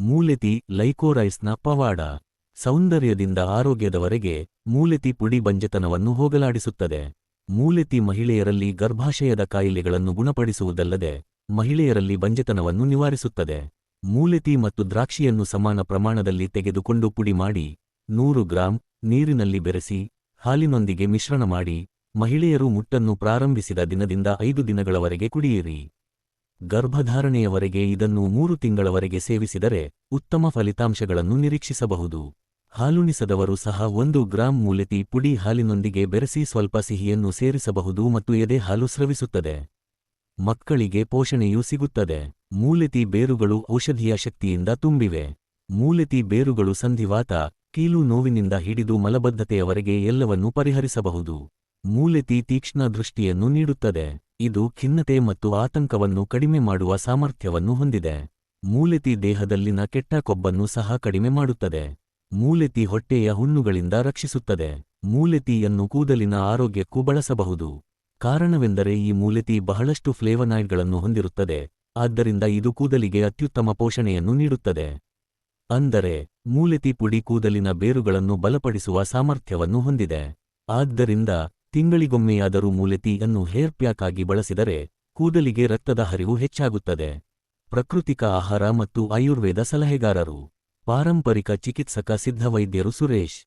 ಮೂಲೆತಿ ಲೈಕೋರೈಸ್ನ ಪವಾಡ. ಸೌಂದರ್ಯದಿಂದ ಆರೋಗ್ಯದವರೆಗೆ ಮೂಲೆತಿ ಪುಡಿ ಬಂಜೆತನವನ್ನು ಹೋಗಲಾಡಿಸುತ್ತದೆ. ಮೂಲೆತಿ ಮಹಿಳೆಯರಲ್ಲಿ ಗರ್ಭಾಶಯದ ಕಾಯಿಲೆಗಳನ್ನು ಗುಣಪಡಿಸುವುದಲ್ಲದೆ ಮಹಿಳೆಯರಲ್ಲಿ ಬಂಜೆತನವನ್ನು ನಿವಾರಿಸುತ್ತದೆ. ಮೂಲೆತಿ ಮತ್ತು ದ್ರಾಕ್ಷಿಯನ್ನು ಸಮಾನ ಪ್ರಮಾಣದಲ್ಲಿ ತೆಗೆದುಕೊಂಡು ಪುಡಿ ಮಾಡಿ 100 ಗ್ರಾಂ ನೀರಿನಲ್ಲಿ ಬೆರೆಸಿ ಹಾಲಿನೊಂದಿಗೆ ಮಿಶ್ರಣ ಮಾಡಿ ಮಹಿಳೆಯರು ಮುಟ್ಟನ್ನು ಪ್ರಾರಂಭಿಸಿದ ದಿನದಿಂದ 5 ದಿನಗಳವರೆಗೆ ಕುಡಿಯಿರಿ. ಗರ್ಭಧಾರಣೆಯವರೆಗೆ ಇದನ್ನು 3 ತಿಂಗಳವರೆಗೆ ಸೇವಿಸಿದರೆ ಉತ್ತಮ ಫಲಿತಾಂಶಗಳನ್ನು ನಿರೀಕ್ಷಿಸಬಹುದು. ಹಾಲುಣಿಸದವರು ಸಹ 1 ಗ್ರಾಂ ಮೂಲೆತಿ ಪುಡಿ ಹಾಲಿನೊಂದಿಗೆ ಬೆರೆಸಿ ಸ್ವಲ್ಪ ಸಿಹಿಯನ್ನು ಸೇರಿಸಬಹುದು ಮತ್ತು ಎದೆ ಹಾಲು ಸ್ರವಿಸುತ್ತದೆ. ಮಕ್ಕಳಿಗೆ ಪೋಷಣೆಯೂ ಸಿಗುತ್ತದೆ. ಮೂಲೆತಿ ಬೇರುಗಳು ಔಷಧೀಯ ಶಕ್ತಿಯಿಂದ ತುಂಬಿವೆ. ಮೂಲೆತಿ ಬೇರುಗಳು ಸಂಧಿವಾತ, ಕೀಲು ನೋವಿನಿಂದ ಹಿಡಿದು ಮಲಬದ್ಧತೆಯವರೆಗೆ ಎಲ್ಲವನ್ನೂ ಪರಿಹರಿಸಬಹುದು. ಮೂಲೆತಿ ತೀಕ್ಷ್ಣ ದೃಷ್ಟಿಯನ್ನು ನೀಡುತ್ತದೆ. ಇದು ಖಿನ್ನತೆ ಮತ್ತು ಆತಂಕವನ್ನು ಕಡಿಮೆ ಮಾಡುವ ಸಾಮರ್ಥ್ಯವನ್ನು ಹೊಂದಿದೆ. ಮೂಲೆತಿ ದೇಹದಲ್ಲಿನ ಕೆಟ್ಟ ಕೊಬ್ಬನ್ನು ಸಹ ಕಡಿಮೆ ಮಾಡುತ್ತದೆ. ಮೂಲೆತಿ ಹೊಟ್ಟೆಯ ಹುಣ್ಣುಗಳಿಂದ ರಕ್ಷಿಸುತ್ತದೆ. ಮೂಲೆತಿಯನ್ನು ಕೂದಲಿನ ಆರೋಗ್ಯಕ್ಕೂ ಬಳಸಬಹುದು. ಕಾರಣವೆಂದರೆ ಈ ಮೂಲೆತಿ ಬಹಳಷ್ಟು ಫ್ಲೇವನಾಯ್ಡ್ಗಳನ್ನು ಹೊಂದಿರುತ್ತದೆ, ಆದ್ದರಿಂದ ಇದು ಕೂದಲಿಗೆ ಅತ್ಯುತ್ತಮ ಪೋಷಣೆಯನ್ನು ನೀಡುತ್ತದೆ. ಅಂದರೆ ಮೂಲೆತಿ ಪುಡಿ ಕೂದಲಿನ ಬೇರುಗಳನ್ನು ಬಲಪಡಿಸುವ ಸಾಮರ್ಥ್ಯವನ್ನು ಹೊಂದಿದೆ. ಆದ್ದರಿಂದ ತಿಂಗಳಿಗೊಮ್ಮೆಯಾದರೂ ಮೂಲೆತಿಯನ್ನು ಹೇರ್ ಪ್ಯಾಕ್ ಆಗಿ ಬಳಸಿದರೆ ಕೂದಲಿಗೆ ರಕ್ತದ ಹರಿವು ಹೆಚ್ಚಾಗುತ್ತದೆ. ಪ್ರಾಕೃತಿಕ ಆಹಾರ ಮತ್ತು ಆಯುರ್ವೇದ ಸಲಹೆಗಾರರು, ಪಾರಂಪರಿಕ ಚಿಕಿತ್ಸಕ ಸಿದ್ಧವೈದ್ಯರು ಸುರೇಶ್